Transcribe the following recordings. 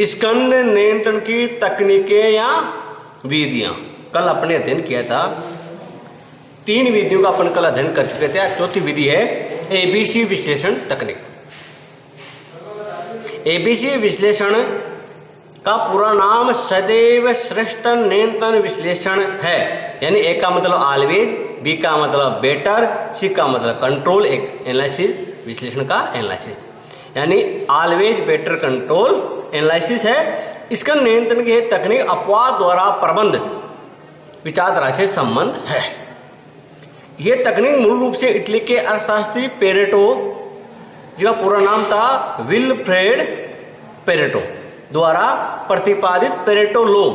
स्कंद नियंत्रण की तकनीकें या विधियां। कल अपने अध्ययन किया था, 3 विधियों का अपन कल अध्ययन कर चुके थे। चौथी विधि है एबीसी विश्लेषण तकनीक। एबीसी विश्लेषण का पूरा नाम सदैव श्रेष्ठ नियंत्रण विश्लेषण है। यानी ए का मतलब ऑलवेज, बी का मतलब बेटर, सी का मतलब कंट्रोल, एक एनालिसिस, विश्लेषण का एनालिसिस, यानी ऑलवेज बेटर कंट्रोल एनालिसिस है। इसका नियंत्रण की तकनीक अपवाद द्वारा प्रबंध विचारधारा से संबंध है। यह तकनीक मूल रूप से इटली के अर्थशास्त्री पेरेटो, जिसका पूरा नाम था विल्फ्रेड पेरेटो, द्वारा प्रतिपादित पेरेटो लॉ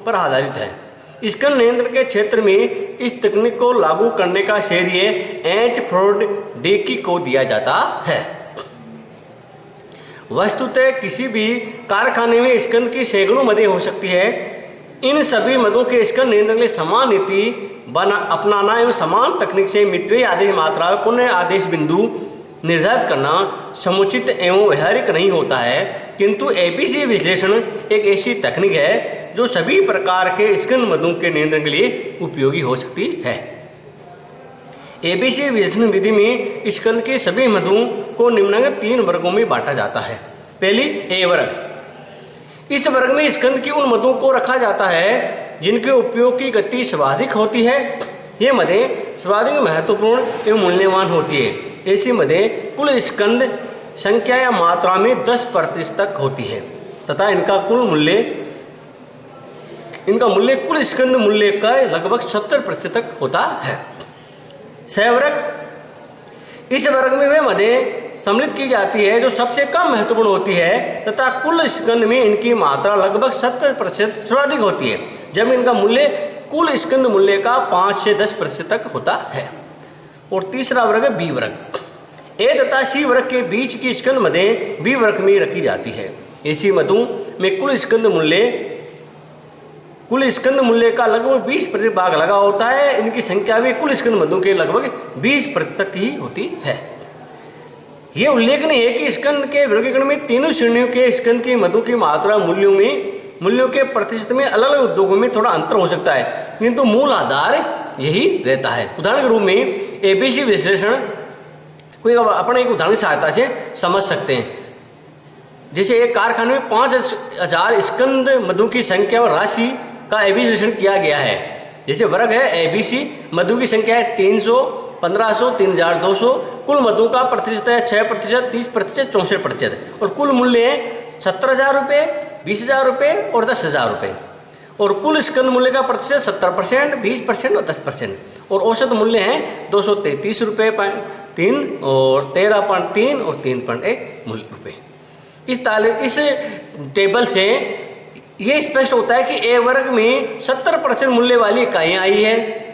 पर आधारित है। इसका नियंत्रण के क्षेत्र में इस तकनीक को लागू करने का श्रेय एच फ्रॉड डेकी को दिया जाता है। वस्तुतः किसी भी कारखाने में स्कंद की सैकड़ों मदें हो सकती है। इन सभी मदों के स्कंद नियंत्रण के लिए समान नीति अपनाना एवं समान तकनीक से मितव्ययी आदेश मात्रा पुनः आदेश बिंदु निर्धारित करना समुचित एवं व्यावहारिक नहीं होता है। किंतु एबीसी विश्लेषण एक ऐसी तकनीक है जो सभी प्रकार के स्कंद मदों के नियंत्रण के लिए उपयोगी हो सकती है। एबीसी विश्लेषण विधि में स्कंद के सभी मदों को निम्नलिखित 3 वर्गों में बांटा जाता है। पहली ए वर्ग। इस वर्ग में स्कंद की उन मदों को रखा जाता है जिनके उपयोग की गति सर्वाधिक होती है। ये मदें सर्वाधिक महत्वपूर्ण एवं मूल्यवान होती है। ऐसी मदें कुल स्कंद संख्या या मात्रा में 10% तक होती है तथा इनका मूल्य कुल स्कंद मूल्य का लगभग 70% तक होता है। सह वर्ग। इस वर्ग में वे मदें सम्मिलित की जाती है जो सबसे कम महत्वपूर्ण होती है तथा कुल स्कंद में इनकी मात्रा लगभग 70% सर्वाधिक होती है, जब इनका मूल्य कुल स्कंद मूल्य का 5 से 10% तक होता है। और तीसरा वर्ग है बी वर्ग। ए तथा सी वर्ग के बीच की स्कंद मदें बी वर्ग में रखी जाती है। ऐसी मदों में कुल स्कंद मूल्य का लगभग 20% भाग लगा होता है। इनकी संख्या भी कुल स्कंद मदों के लगभग 20% तक ही होती है। यह उल्लेखनीय है कि स्कंद के वर्गीकरण में तीनों श्रेणियों के स्कंद की मदों की मात्रा मूल्यों के प्रतिशत में अलग अलग उद्योगों में थोड़ा अंतर हो सकता है, किंतु मूल आधार यही रहता है। उदाहरण के रूप में एबीसी विश्लेषण कोई अपने एक उदाहरण की सहायता से समझ सकते हैं। जैसे एक कारखाने में 5000 स्कंद मधु की संख्या और राशि का एबीसी विश्लेषण किया गया है। जैसे वर्ग है एबीसी, मधु की संख्या है 300, 1500, 3200, कुल मधु का प्रतिशत है 6%, 30%, 64% और कुल मूल्य है 17,000 रुपये, 20,000 रुपये और 10,000 रुपये। और कुल स्कंद मूल्य का प्रतिशत 70%, 20% और 10% और औसत मूल्य है 233 रुपये 3 और 13.3 और 3.1 रुपये। इस टेबल से ये स्पष्ट होता है कि ए वर्ग में 70% मूल्य वाली इकाइयाँ आई है,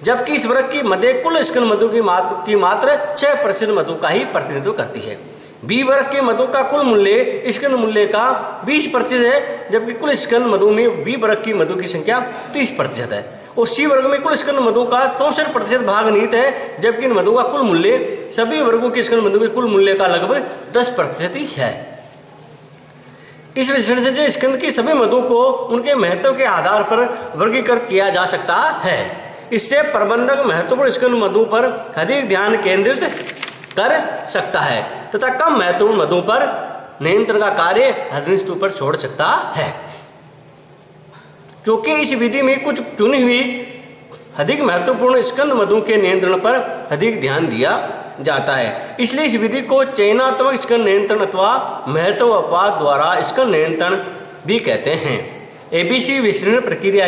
जबकि इस वर्ग की मध्य कुल स्कंद मधु की मात्र 6% मधु का ही प्रतिनिधित्व करती है। बी वर्ग के मधु का कुल मूल्य स्कंद मूल्य का 20% है, जबकि कुल स्कंद मधु में बी वर्ग की मधु की संख्या 30% है। और सी वर्ग में कुल स्कंद मधु का 64% भाग निहित है, जबकि इन मधु का कुल मूल्य सभी वर्गों के स्कंद मधु के कुल मूल्य का लगभग 10% ही है। इस विश्लेषण से जो स्कंद की सभी मधु को उनके महत्व के आधार पर वर्गीकृत किया जा सकता है। इससे प्रबंधक महत्वपूर्ण स्कंद मधु पर अधिक ध्यान केंद्रित कर सकता है तथा कम महत्वपूर्ण मधु पर नियंत्रण का कार्य अधिनिष्ठ पर छोड़ सकता है। क्योंकि इस विधि में कुछ चुनी हुई अधिक महत्वपूर्ण स्कंद मधु के नियंत्रण पर अधिक ध्यान दिया जाता है, इसलिए इस विधि को चयनात्मक स्कंद नियंत्रण अथवा महत्व अपवाद द्वारा स्कंद नियंत्रण भी कहते हैं। एबीसी विश्लेषण प्रक्रिया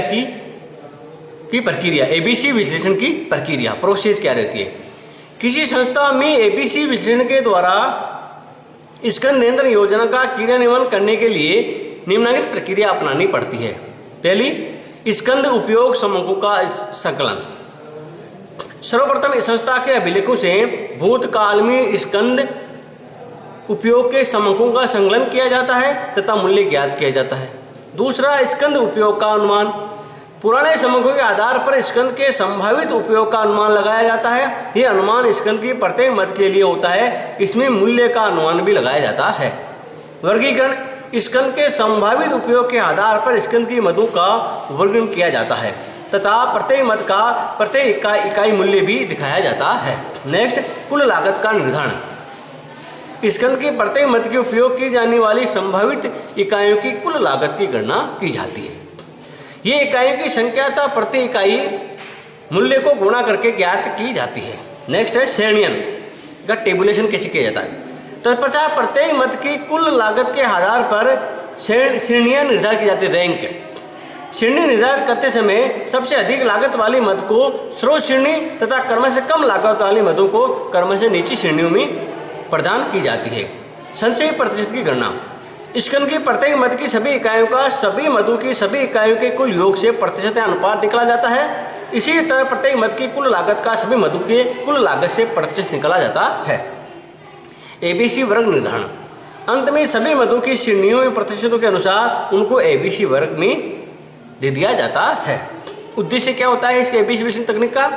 एबीसी विश्लेषण की प्रक्रिया प्रोसेस क्या रहती है। किसी संस्था में एबीसी विश्लेषण के द्वारा स्कंद नियंत्रण योजना का क्रियान्वयन करने के लिए निम्नलिखित प्रक्रिया अपनानी पड़ती है। पहली, स्कंद उपयोग समूहों का संकलन। सर्वप्रथम इस संस्था के अभिलेखों से भूतकाल में स्कंद उपयोग के समूहों का संकलन किया जाता है तथा मूल्य ज्ञात किया जाता है। दूसरा, स्कंद उपयोग का अनुमान। पुराने समूहों के आधार पर स्कंद के संभावित उपयोग का अनुमान लगाया जाता है। यह अनुमान स्कंद की प्रत्येक मद के लिए होता है। इसमें मूल्य का अनुमान भी लगाया जाता है। वर्गीकरण। स्कंद के संभावित उपयोग के आधार पर स्कंद की मदों का वर्गीकरण किया जाता है तथा प्रत्येक मद का प्रत्येक इकाई मूल्य भी दिखाया जाता है। नेक्स्ट, कुल लागत का निर्धारण। स्कंद के प्रत्येक मद के उपयोग की जाने वाली संभावित इकाइयों की कुल लागत की गणना की जाती है। ये इकाइयों की संख्या तथा प्रति इकाई मूल्य को गुणा करके ज्ञात की जाती है। नेक्स्ट है श्रेणियन का टेबुलेशन कैसे किया जाता है। तत्पश्चात प्रत्येक मद की कुल लागत के आधार पर श्रेणियां निर्धारित की जाती है। रैंक श्रेणी निर्धारित करते समय सबसे अधिक लागत वाली मद को स्रोत श्रेणी तथा क्रम से कम लागत वाली मदों को क्रम से नीची श्रेणियों में प्रदान की जाती है। संचयी प्रतिशत की गणना। स्कंद की प्रत्येक मद की सभी इकाइयों का सभी मदों की सभी इकाइयों के कुल योग से प्रतिशत या अनुपात निकाला जाता है। इसी तरह प्रत्येक मद की कुल लागत का सभी मदों के कुल लागत से प्रतिशत निकाला जाता है। एबीसी वर्ग निर्धारण। अंत में सभी मदों की श्रेणियों में प्रतिशतों के अनुसार उनको एबीसी वर्ग में दे दिया जाता है। उद्देश्य क्या होता है इसके एबीसी विश्लेषण तकनीक का?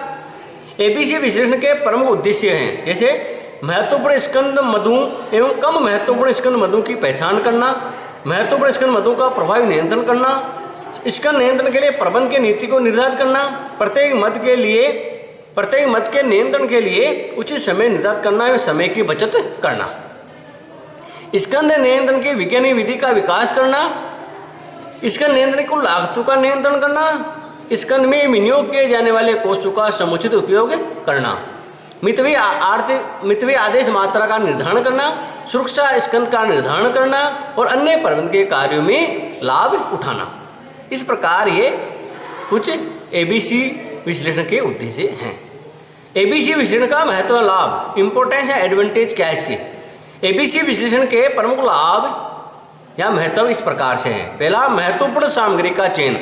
एबीसी विश्लेषण के प्रमुख उद्देश्य हैं जैसे महत्वपूर्ण स्कंद मदों एवं कम महत्वपूर्ण स्कंद मदों की पहचान करना, महत्वपूर्ण स्कंद मदों का प्रभावी नियंत्रण करना, स्कंद नियंत्रण के लिए प्रबंध की नीति को निर्धारित करना, प्रत्येक मद के नियंत्रण के लिए उचित समय निर्धारित करना एवं समय की बचत करना, स्कंद नियंत्रण की वैज्ञानिक विधि का विकास करना, स्कंद नियंत्रण को लागतों का नियंत्रण करना, स्कंद में विनियोग किए जाने वाले कोषों का समुचित उपयोग करना, मितव्ययी आदेश मात्रा का निर्धारण करना, सुरक्षा स्कंद का निर्धारण करना और अन्य प्रबंध के कार्यों में लाभ उठाना। इस प्रकार ये कुछ एबीसी विश्लेषण के उद्देश्य हैं। एबीसी विश्लेषण का महत्व, लाभ, इंपॉर्टेंस या एडवांटेज क्या है इसके? एबीसी विश्लेषण के प्रमुख लाभ या महत्व इस प्रकार से है। पहला, महत्वपूर्ण सामग्री का चयन।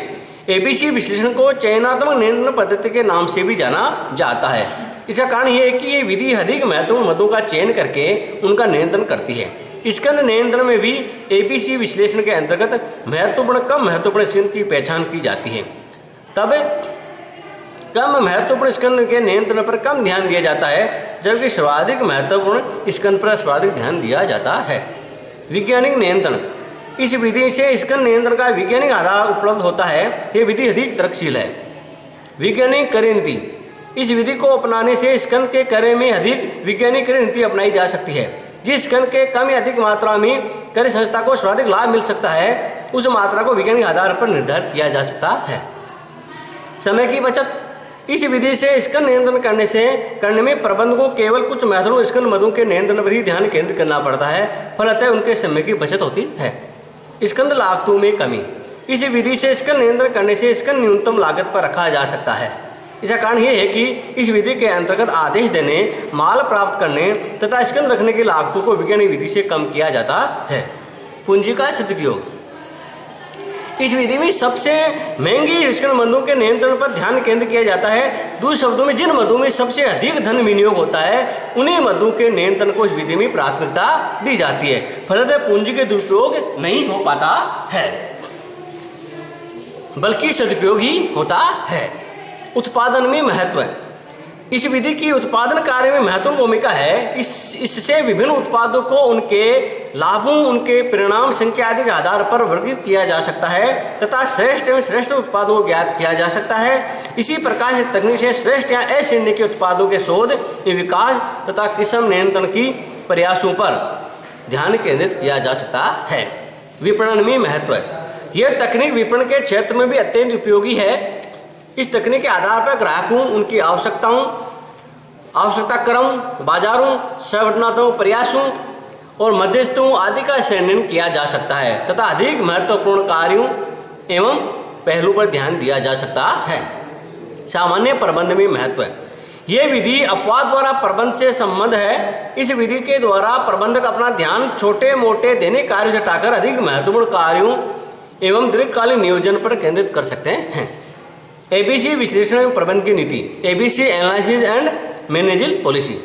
एबीसी विश्लेषण को चयनात्मक नियंत्रण पद्धति के नाम से भी जाना जाता है। इसका कारण यह है कि ये विधि अधिक महत्वपूर्ण मदों का चयन करके उनका नियंत्रण करती है। स्कंद नियंत्रण में भी एबीसी विश्लेषण के अंतर्गत महत्वपूर्ण कम महत्वपूर्ण स्कंद की पहचान की जाती है। तब कम महत्वपूर्ण स्कंद के नियंत्रण पर कम ध्यान दिया जाता है जबकि सर्वाधिक महत्वपूर्ण स्कंद पर सर्वाधिक ध्यान दिया जाता है। वैज्ञानिक नियंत्रण। इस विधि से स्कंद नियंत्रण का वैज्ञानिक आधार उपलब्ध होता है। यह विधि अधिक तर्कशील है। वैज्ञानिक क्रय नीति। इस विधि को अपनाने से स्कंद के क्रय में अधिक वैज्ञानिक क्रय नीति अपनाई जा सकती है। जिस स्कंद के कम या अधिक मात्रा में क्रय संस्था को सर्वाधिक लाभ मिल सकता है उस मात्रा को वैज्ञानिक आधार पर निर्धारित किया जा सकता है। समय की बचत। इस विधि से स्कंद नियंत्रण करने में प्रबंध को केवल कुछ महत्वपूर्ण स्कंद मदों के नियंत्रण पर ही ध्यान केंद्रित करना पड़ता है, फलतः उनके समय की बचत होती है। स्कंद लागतों में कमी। इस विधि से स्कंद नियंत्रण करने से स्कंद न्यूनतम लागत पर रखा जा सकता है। इसका कारण यह है कि इस विधि के अंतर्गत आदेश देने, माल प्राप्त करने तथा स्कंद रखने की लागतों को वैज्ञानिक विधि से कम किया जाता है। पूंजी का सदुपयोग। इस विधि में सबसे महंगी स्कंद मदों के नियंत्रण पर ध्यान केंद्रित किया जाता है। दूसरे शब्दों में जिन मदों में सबसे अधिक धन विनियोग होता है उन्हीं मदों के नियंत्रण को इस विधि में प्राथमिकता दी जाती है, फलतः पूंजी के दुरुपयोग नहीं हो पाता है बल्कि सदुपयोग ही होता है। उत्पादन में महत्व। इस विधि की उत्पादन कार्य में महत्वपूर्ण भूमिका है। इससे विभिन्न उत्पादों को उनके लाभों, उनके परिणाम संख्या आदि के आधार पर वर्गीकृत किया जा सकता है तथा श्रेष्ठ एवं श्रेष्ठ उत्पादों को ज्ञात किया जा सकता है। इसी प्रकार से तकनीक से श्रेष्ठ या ए श्रेणी के उत्पादों के शोध, विकास तथा किस्म नियंत्रण की प्रयासों पर ध्यान केंद्रित किया जा सकता है। विपणन में महत्व। यह तकनीक विपणन के क्षेत्र में भी अत्यंत उपयोगी है। इस तकनीक के आधार पर ग्राहकों, उनकी आवश्यकता क्रम, बाजारों, संगठनात्मक प्रयासों और मध्यस्थों आदि का चयन किया जा सकता है तथा अधिक महत्वपूर्ण कार्यों एवं पहलू पर ध्यान दिया जा सकता है। सामान्य प्रबंध में महत्व। यह विधि अपवाद द्वारा प्रबंध से संबंध है। इस विधि के द्वारा प्रबंधक अपना ध्यान छोटे मोटे दैनिक कार्यों से हटाकर अधिक महत्वपूर्ण कार्यों एवं दीर्घकालीन नियोजन पर केंद्रित कर सकते हैं। एबीसी विश्लेषण एवं प्रबंध की नीति। ABC analysis and managerial policy.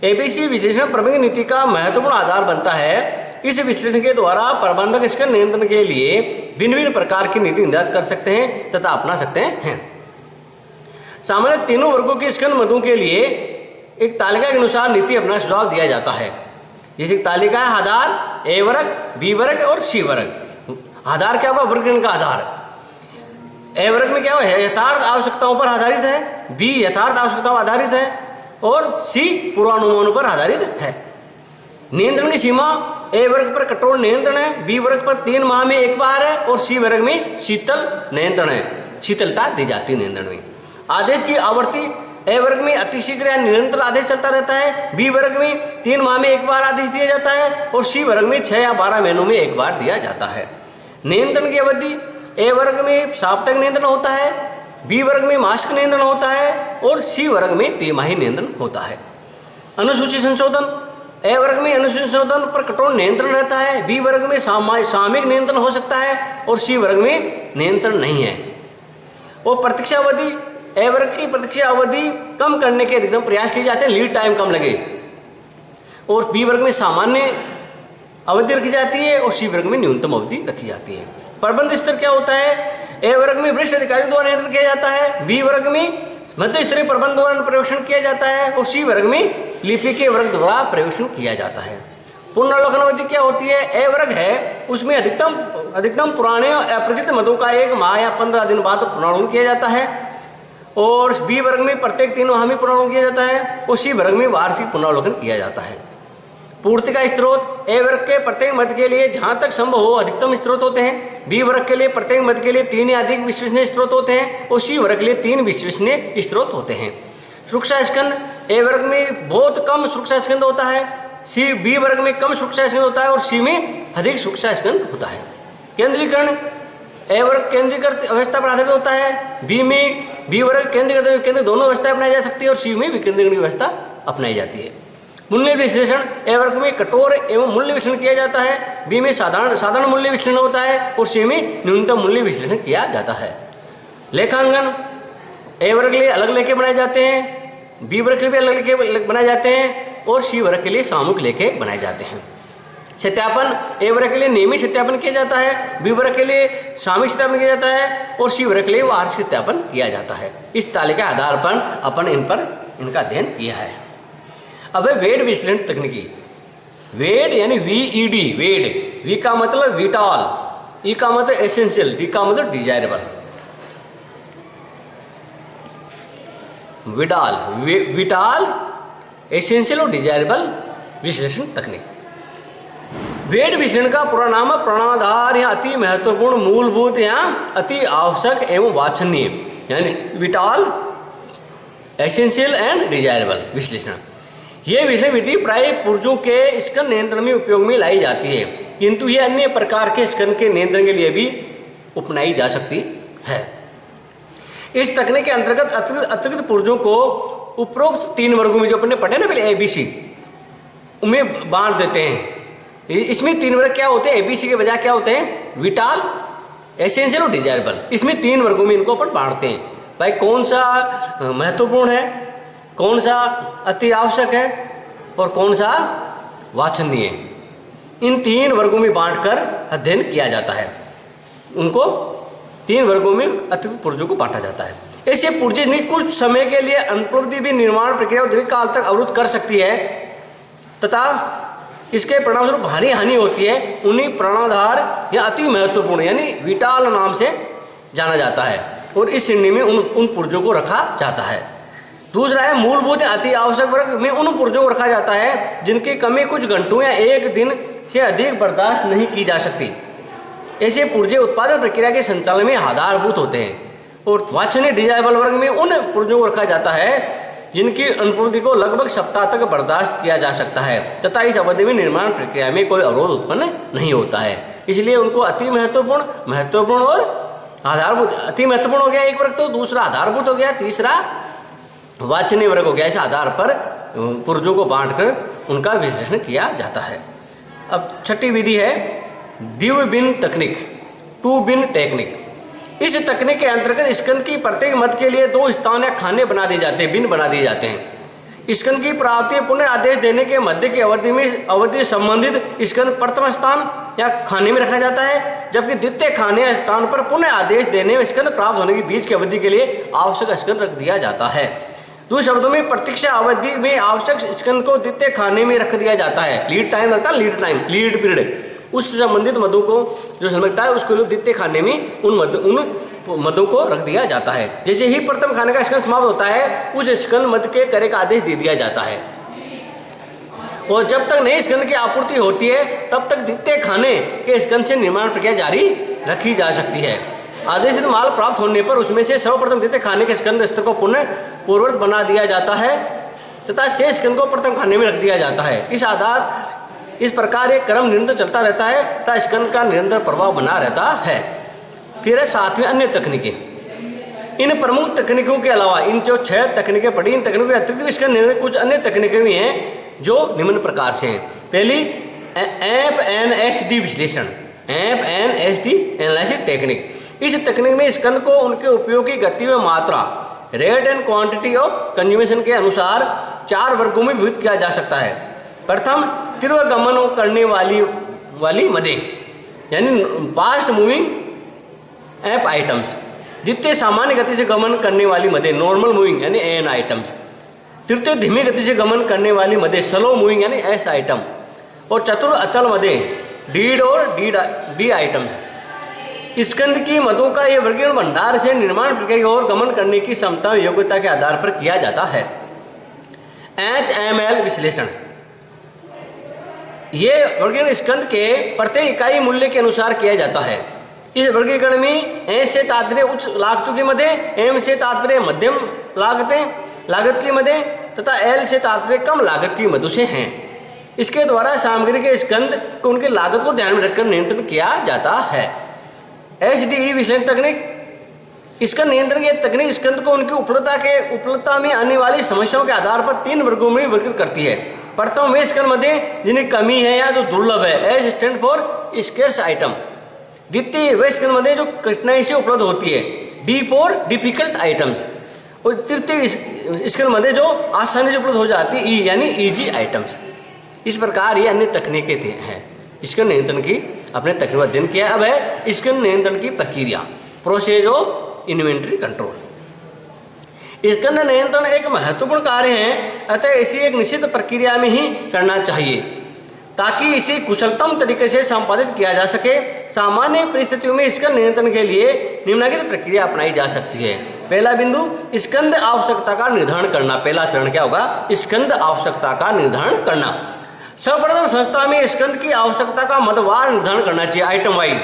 ABC विश्लेषण प्रबंध की नीति का महत्वपूर्ण आधार बनता है। इस विश्लेषण के द्वारा प्रबंधक इसके नियंत्रण के लिए भिन्न भिन्न प्रकार की नीति निर्धारित कर सकते हैं तथा अपना सकते हैं। सामान्य तीनों वर्गों के स्कंद मदों के लिए एक तालिका के अनुसार नीति अपना सुझाव दिया जाता है। जैसे तालिका है आधार, ए वर्ग, बी वर्ग और सी वर्ग। आधार क्या होगा? वर्गीकरण का आधार। ए वर्ग में क्या होगा? यथार्थ आवश्यकताओं पर आधारित है, बी यथार्थ आवश्यकताओं पर आधारित है और सी पूर्वानुमानों पर आधारित है। नियंत्रण की सीमा ए वर्ग पर कठोर नियंत्रण है, बी वर्ग पर 3 माह में एक बार है और सी वर्ग में शीतल नियंत्रण है, शीतलता दी जाती है नियंत्रण में। आदेश की आवृत्ति ए वर्ग में अतिशीघ्र या निरंतर आदेश चलता रहता है, बी वर्ग में 3 माह में एक बार आदेश दिया जाता है और सी वर्ग में 6 या 12 महीनों में एक बार दिया जाता है। नियंत्रण की अवधि ए वर्ग में साप्ताहिक नियंत्रण होता है, बी वर्ग में मासिक नियंत्रण होता है और सी वर्ग में तिमाही नियंत्रण होता है। अनुसूची संशोधन ए वर्ग में अनुसूची संशोधन पर कठोर नियंत्रण रहता है, बी वर्ग में सामयिक नियंत्रण हो सकता है और सी वर्ग में नियंत्रण नहीं है। और प्रतीक्षा अवधि ए वर्ग की प्रतीक्षा अवधि कम करने के अधिकतम प्रयास किए जाते हैं, लीड टाइम कम लगे। और बी वर्ग में सामान्य अवधि रखी जाती है और सी वर्ग में न्यूनतम अवधि रखी जाती है। प्रबंध स्तर क्या होता है? ए वर्ग में वरिष्ठ अधिकारियों द्वारा नियंत्रण किया जाता है, बी वर्ग में मध्य स्तरीय प्रबंध द्वारा पर्यवेक्षण किया जाता है और सी वर्ग में लिपि के वर्ग द्वारा पर्यवेक्षण किया जाता है। पुनरावलोकन अवधि क्या होती है? ए वर्ग है उसमें अधिकतम पुराने अपरिचित मदों का 1 माह या 15 दिन बाद पुनरावलोकन किया जाता है और बी वर्ग में प्रत्येक 3 माह में पुनरावलोकन किया जाता है और सी वर्ग में वार्षिक पुनरावलोकन किया जाता है। पूर्ति का स्रोत ए वर्ग के प्रत्येक मद के लिए जहां तक संभव हो अधिकतम स्रोत होते हैं, बी वर्ग के लिए प्रत्येक मद के लिए 3 या अधिक विश्वसनीय स्रोत होते हैं और सी वर्ग के लिए 3 विश्वसनीय स्रोत होते हैं। सुरक्षा स्कंद ए वर्ग में बहुत कम सुरक्षा स्कंद होता है, बी वर्ग में कम सुरक्षा स्कंद होता है और सी में अधिक सुरक्षा स्कंद होता है। केंद्रीकरण ए वर्ग केंद्रीकृत अवस्था पर आधारित होता है, बी वर्ग केंद्रीकृत दोनों अवस्थाएं अपनाई जा सकती है और सी में विकेंद्रीकरण की व्यवस्था अपनाई जाती है। मूल्य विश्लेषण ए वर्ग में कठोर एवं मूल्य विश्लेषण किया जाता है, बी में साधारण मूल्य विश्लेषण होता है और सी में न्यूनतम मूल्य विश्लेषण किया जाता है। लेखांकन ए वर्ग के लिए अलग लेखे बनाए जाते हैं, बी वर्ग के लिए अलग लेखे बनाए जाते हैं और सी वर्ग के लिए सामूहिक लेखे बनाए जाते हैं। सत्यापन ए वर्ग के लिए नियमित सत्यापन किया जाता है, बी वर्ग के लिए सामूहिक सत्यापन किया जाता है और सी वर्ग के लिए वार्षिक सत्यापन किया जाता है। इस तालिका के आधार पर अपन इनका अध्ययन किया है। अब है वेड विश्लेषण तकनीकी। वेड यानी VED, वेड, वी का मतलब विटाल, ई का मतलब एसेंशियल, डी का मतलब डिजायरेबल। विटाल, एसेंशियल और डिजायरेबल विश्लेषण तकनीक। वेड विश्लेषण का पूरा नाम है प्राणाधार या अति महत्वपूर्ण, मूलभूत या अति आवश्यक एवं वांछनीय, यानी विटाल, एसेंशियल एंड डिजायरेबल विश्लेषण। यह विश्लेषण विधि प्राय पुर्जों के स्कंद नियंत्रण में उपयोग में लाई जाती है, किंतु यह अन्य प्रकार के स्कंद के नियंत्रण के लिए भी अपनाई जा सकती है। इस तकनीक के अंतर्गत अतिरिक्त पुर्जों को उपरोक्त 3 वर्गों में जो अपने पढ़े ना पहले ABC उनमें बांट देते हैं। इसमें 3 वर्ग क्या होते हैं? ABC के बजाय क्या होते हैं? विटाल, एसेंशियल और डिजायरेबल। इसमें 3 वर्गों में इनको अपन बांटते हैं। भाई कौन सा महत्वपूर्ण है, कौन सा अति आवश्यक है और कौन सा वांछनीय है, इन 3 वर्गों में बांटकर अध्ययन किया जाता है। उनको 3 वर्गों में अतिरिक्त पुर्जों को बांटा जाता है। ऐसे पुर्जे कुछ समय के लिए अनुपलब्धि भी निर्माण प्रक्रिया दीर्घ काल तक अवरुद्ध कर सकती है तथा इसके परिणामस्वरूप भारी हानि होती है। उन्हीं प्राणाधार या अति महत्वपूर्ण यानी विटाल नाम से जाना जाता है और इस श्रेणी में उन पुर्जों को रखा जाता है। दूसरा है मूलभूत अति आवश्यक वर्ग में उन पुर्जों को रखा जाता है जिनकी कमी कुछ घंटों या 1 दिन से अधिक बर्दाश्त नहीं की जा सकती। ऐसे पुर्जे उत्पादन प्रक्रिया के संचालन में आधारभूत होते हैं। और वांछनीय डिजायरेबल वर्ग में उन पुर्जों को रखा जाता है जिनकी अनुपलब्धि को लगभग सप्ताह तक बर्दाश्त किया जा सकता है तथा इस अवधि में निर्माण प्रक्रिया में कोई अवरोध उत्पन्न नहीं होता है। इसलिए उनको अति महत्वपूर्ण और आधारभूत, अति महत्वपूर्ण हो गया एक वर्ग, तो दूसरा आधारभूत हो गया, तीसरा वांछनीय वर्ग हो गया। इस आधार पर पुर्जों को बांटकर उनका विश्लेषण किया जाता है। अब 6ठी विधि है द्विव बिन तकनीक, 2 बिन टेक्निक। इस तकनीक के अंतर्गत स्कंद की प्रत्येक मद के लिए 2 स्थान या खाने बना दिए जाते हैं, बिन बना दिए जाते हैं। स्कंद की प्राप्ति पुनः आदेश देने के मध्य की अवधि संबंधित स्कंद प्रथम स्थान या खाने में रखा जाता है, जबकि द्वितीय खाने या स्थान पर पुनः आदेश देने में स्कंद प्राप्त होने के बीच की अवधि के लिए आवश्यक स्कंद रख दिया जाता है। दूसरे शब्दों में प्रतीक्षा अवधि में आवश्यक स्कंद को द्वितीय खाने में रख दिया जाता है। लीड टाइम लगता है, लीड पीरियड, उस संबंधित मदों को जो समझता है उसको द्वितीय खाने में उन मदों को रख दिया जाता है। जैसे ही प्रथम खाने का स्कंद समाप्त होता है उस स्कंद मद के करे का आदेश दे दिया जाता है और जब तक नई स्कंद की आपूर्ति होती है तब तक द्वितीय खाने के स्कंद से निर्माण प्रक्रिया जारी रखी जा सकती है। आदेशित माल प्राप्त होने पर उसमें से सर्वप्रथम द्वितीय खाने के स्कंद स्तर को पुनः पूर्ववत बना दिया जाता है तथा शेष स्कंद को प्रथम खाने में रख दिया जाता है। इस प्रकार एक क्रम निरंतर चलता रहता है तथा स्कंद का निरंतर प्रभाव बना रहता है। फिर है सातवें अन्य तकनीकें। इन प्रमुख तकनीकों के अलावा इन जो 6 तकनीकें पढ़ी, इन तकनीकों के अतिरिक्त इसके निरंतर कुछ अन्य तकनीकें भी हैं जो निम्न प्रकार से हैं। पहली एफ-एन-एस-डी विश्लेषण, एफ-एन-एस-डी एनालिसिस टेक्निक। इस तकनीक में स्कंद को उनके उपयोग की गति व मात्रा, rate and quantity of consummation के अनुसार 4 वर्गों में विभक्त किया जा सकता है। प्रथम तीव्र गमन करने वाली मदें यानी फास्ट मूविंग एप आइटम्स। द्वितीय सामान्य गति से गमन करने वाली मदें, नॉर्मल मूविंग यानी एन आइटम्स। तृतीय धीमी गति से गमन करने वाली मदें, स्लो मूविंग यानी एस आइटम। और चतुर्थ अचल मदें, डीड और डी आइटम्स। स्कंद की मदों का यह वर्गीकरण भंडार से निर्माण प्रक्रिया की ओर गमन करने की क्षमता और योग्यता के आधार पर किया जाता है। HML विश्लेषण, ये वर्गीकरण स्कंद के प्रत्येक इकाई मूल्य के अनुसार किया जाता है। इस वर्गीकरण में एच से तात्पर्य उच्च लागतों की मदें, एम से तात्पर्य मध्यम लागत की मदें तथा एल से तात्पर्य कम लागत की मदों से हैं। इसके द्वारा सामग्री के स्कंद को उनकी लागत को ध्यान में रखकर नियंत्रण किया जाता है। HDE विश्लेषण तकनीक, स्कंद नियंत्रण की तकनीक स्कंद को उनकी उपलब्धता में आने वाली समस्याओं के आधार पर 3 वर्गों में वर्गीकृत करती है। प्रथम वे स्कंद मदें जिन्हें कमी है या जो दुर्लभ है, H stand for scarce item. द्वितीय वे स्कंद मदें जो कठिनाई से उपलब्ध होती है, डी फॉर डिफिकल्ट आइटम्स। और तृतीय स्कंद मदें जो आसानी से उपलब्ध हो जाती है, ई यानी ईजी आइटम्स। इस प्रकार ये अन्य तकनीकें हैं स्कंद नियंत्रण की, अपने तकनीक अध्ययन किया। अब है स्कंद नियंत्रण की प्रक्रिया, प्रोसेस ऑफ इन्वेंट्री कंट्रोल। स्कंद नियंत्रण एक महत्वपूर्ण कार्य है, अतः इसे एक निश्चित प्रक्रिया में ही करना चाहिए ताकि इसे कुशलतम तरीके से संपादित किया जा सके। सामान्य परिस्थितियों में स्कंद नियंत्रण के लिए निम्नलिखित प्रक्रिया अपनाई जा सकती है। पहला बिंदु, स्कंद आवश्यकता का निर्धारण करना। पहला चरण क्या होगा? स्कंद आवश्यकता का निर्धारण करना। सर्वप्रथम संस्था में स्कंद की आवश्यकता का मदवार निर्धारण करना चाहिए, आइटम वाइज।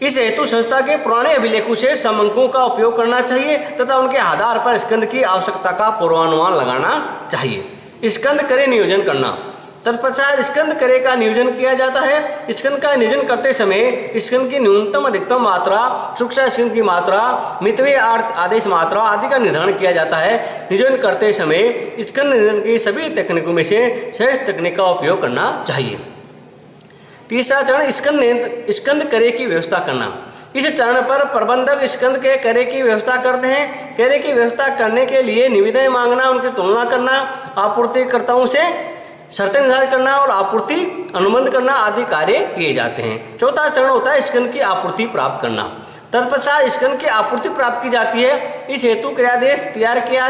इस हेतु संस्था के पुराने अभिलेखों से समंकों का उपयोग करना चाहिए तथा उनके आधार पर स्कंद की आवश्यकता का पूर्वानुमान लगाना चाहिए। स्कंद करे नियोजन करना, तत्पश्चात स्कंद करे का नियोजन किया जाता है। स्कंद का नियोजन करते समय स्कंद की न्यूनतम अधिकतम मात्रा, सूक्ष्म स्कंद की मात्रा, मितव्यय आदेश मात्रा आदि का निर्धारण किया जाता है। नियोजन करते समय स्कंद नियोजन की सभी तकनीकों में से श्रेष्ठ तकनीक का उपयोग करना चाहिए। तीसरा चरण, स्कंद करे की व्यवस्था करना। इस चरण पर प्रबंधक स्कंद के करे की व्यवस्था करते हैं। करे की व्यवस्था करने के लिए निविदाएं मांगना, उनकी तुलना करना, आपूर्तिकर्ताओं से शर्तें निर्धारित करना और आपूर्ति अनुबंध करना आदि कार्य किए जाते हैं। चौथा चरण होता है स्कंद की आपूर्ति प्राप्त करना। तत्पश्चात स्कंद की आपूर्ति प्राप्त की जाती है। इस हेतु क्रियादेश तैयार किया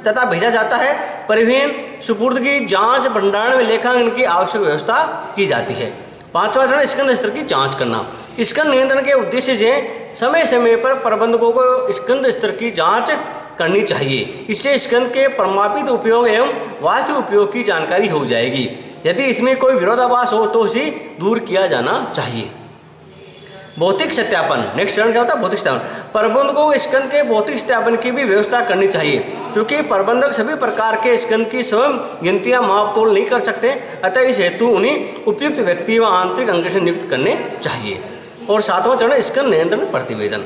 तथा भेजा जाता है। परिवहन, सुपुर्दगी, जांच, भंडारण में लेखांकन की आवश्यक व्यवस्था की जाती है। पांचवा चरण, स्कंद स्तर की जांच करना। स्कंद नियंत्रण के उद्देश्य से समय समय पर प्रबंधकों को स्कंद स्तर की जांच करनी चाहिए। इससे स्कंद के प्रमापित उपयोग एवं वास्तविक उपयोग की जानकारी हो जाएगी। यदि इसमें कोई विरोधाभास हो तो उसे दूर किया जाना चाहिए। भौतिक सत्यापन, नेक्स्ट चरण क्या होता है? भौतिक सत्यापन। प्रबंधकों को स्कंद के भौतिक सत्यापन की भी व्यवस्था करनी चाहिए, क्योंकि प्रबंधक सभी प्रकार के स्कंद की स्वयं गिनतियां माप तोल नहीं कर सकते। अतः इस हेतु उन्हें उपयुक्त व्यक्ति व आंतरिक अंग से नियुक्त करने चाहिए। और सातवां चरण, स्कंद नियंत्रण प्रतिवेदन।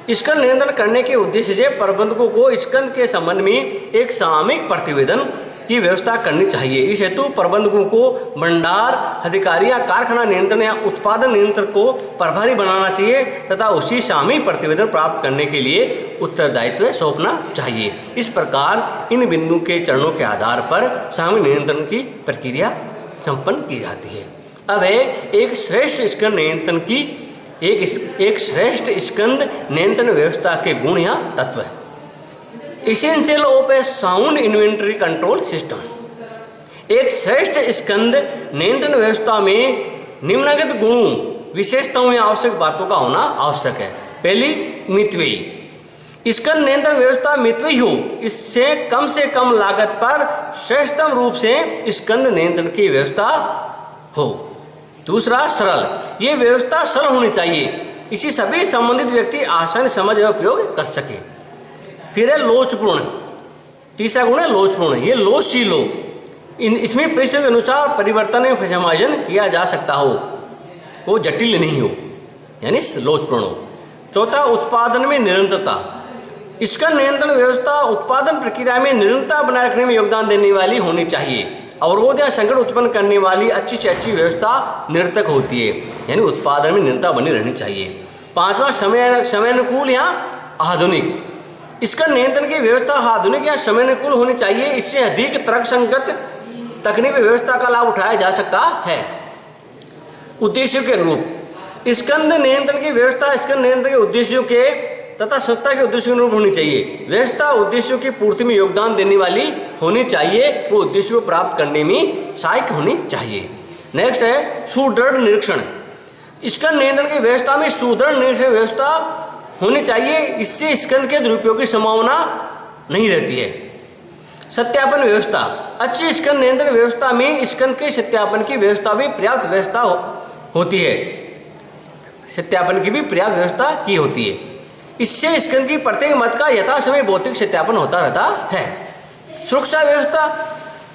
स्कंद नियंत्रण करने के उद्देश्य से प्रबंधकों को स्कंद के संबंध में एक सामयिक प्रतिवेदन की व्यवस्था करनी चाहिए। इस हेतु प्रबंधकों को भंडार अधिकारी या कारखाना नियंत्रण या उत्पादन नियंत्रक को प्रभारी बनाना चाहिए तथा उसी सामयिक प्रतिवेदन प्राप्त करने के लिए उत्तरदायित्व सौंपना चाहिए। इस प्रकार इन बिंदु के चरणों के आधार पर सामयिक नियंत्रण की प्रक्रिया संपन्न की जाती है। अब है एक श्रेष्ठ स्कंद नियंत्रण की एक श्रेष्ठ स्कंद नियंत्रण व्यवस्था के गुण या तत्व। Essential of A sound inventory control system. एक श्रेष्ठ स्कंद नियंत्रण व्यवस्था में निम्नलिखित गुणों, विशेषताओं या आवश्यक बातों का होना आवश्यक है। पहली, मितव्ययी। स्कंद नियंत्रण व्यवस्था मितव्ययी हो, इससे कम लागत पर श्रेष्ठतम रूप से स्कंद नियंत्रण की व्यवस्था हो। दूसरा, सरल। ये व्यवस्था सरल होनी चाहिए, इसी सभी संबंधित व्यक्ति आसानी समझ एवं उपयोग कर सके। फिर है लोचपूर्ण। तीसरा गुण है लोचपूर्ण। ये लोचशील हो, इसमें परिस्थितियों के अनुसार परिवर्तन एवं समायोजन किया जा सकता हो, वो जटिल नहीं हो, यानी लोचपूर्ण हो। चौथा, उत्पादन में निरंतरता। इसका नियंत्रण व्यवस्था उत्पादन प्रक्रिया में निरंतरता बनाए रखने में योगदान देने वाली होनी चाहिए। अवरोध या संकट उत्पन्न करने वाली अच्छी से अच्छी व्यवस्था निरर्थक होती है, यानी उत्पादन में निरंतरता बनी रहनी चाहिए। पांचवा, समयानुकूल या आधुनिक। इसका नियंत्रण की व्यवस्था आधुनिक या समयानुकूल होनी चाहिए, इससे अधिक तर्कसंगत तकनीकी व्यवस्था का लाभ उठाया जा सकता है। उद्देश्यों के अनुरूप स्कंद नियंत्रण की व्यवस्था स्कंद नियंत्रण के उद्देश्यों के तथा संस्था के उद्देश्यों के अनुरूप होनी चाहिए। व्यवस्था उद्देश्यों की पूर्ति में योगदान देने वाली होनी चाहिए, वो उद्देश्यों को प्राप्त करने में सहायक होनी चाहिए। नेक्स्ट है सुदृढ़ निरीक्षण। स्कंद नियंत्रण की व्यवस्था में सुदृढ़ निरीक्षण व्यवस्था होनी चाहिए, इससे स्कंद के दुरुपयोग की संभावना नहीं रहती है। सत्यापन व्यवस्था। अच्छी स्कंद नियंत्रण व्यवस्था में स्कंद के सत्यापन की व्यवस्था भी पर्याप्त व्यवस्था होती है, सत्यापन की भी पर्याप्त व्यवस्था की होती है। इससे स्कंद की प्रत्येक मत का यथा समय भौतिक सत्यापन होता रहता है। सुरक्षा व्यवस्था।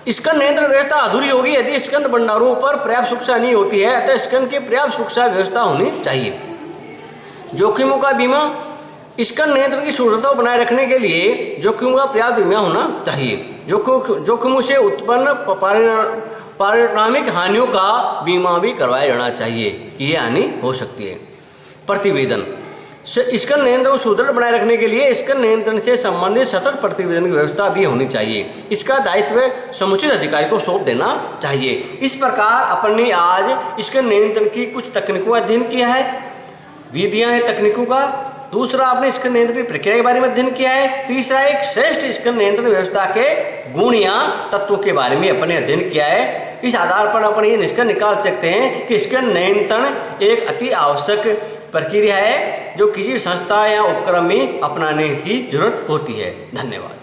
स्कंद नियंत्रण व्यवस्था अधूरी होगी यदि स्कंद भंडारों पर पर्याप्त सुरक्षा नहीं होती है, अतः स्कंद की पर्याप्त सुरक्षा व्यवस्था होनी चाहिए। जोखिमों का बीमा। स्कंद नियंत्रण की सुदृढ़ता बनाए रखने के लिए जोखिमों का पर्याप्त बीमा होना चाहिए। जोखिमों से उत्पन्न पारिणामिक हानियों का बीमा भी करवाया जाना चाहिए कि ये हानि हो सकती है। प्रतिवेदन। स्कंद नियंत्रण को सुदृढ़ बनाए रखने के लिए स्कंद नियंत्रण से संबंधित सतत प्रतिवेदन की व्यवस्था भी होनी चाहिए। इसका दायित्व समुचित अधिकारी को सौंप देना चाहिए। इस प्रकार अपन ने आज स्कंद नियंत्रण की कुछ तकनीकों का अध्ययन किया है, विधियां हैं तकनीकों का। दूसरा, आपने स्कंद नियंत्रण की प्रक्रिया के बारे में अध्ययन किया है। तीसरा, एक श्रेष्ठ स्कंद नियंत्रण व्यवस्था के गुण या तत्वों के बारे में अपने अध्ययन किया है। इस आधार पर अपन ये निष्कर्ष निकाल सकते हैं कि स्कंद नियंत्रण एक अति आवश्यक प्रक्रिया है जो किसी संस्था या उपक्रम में अपनाने की जरूरत होती है। धन्यवाद।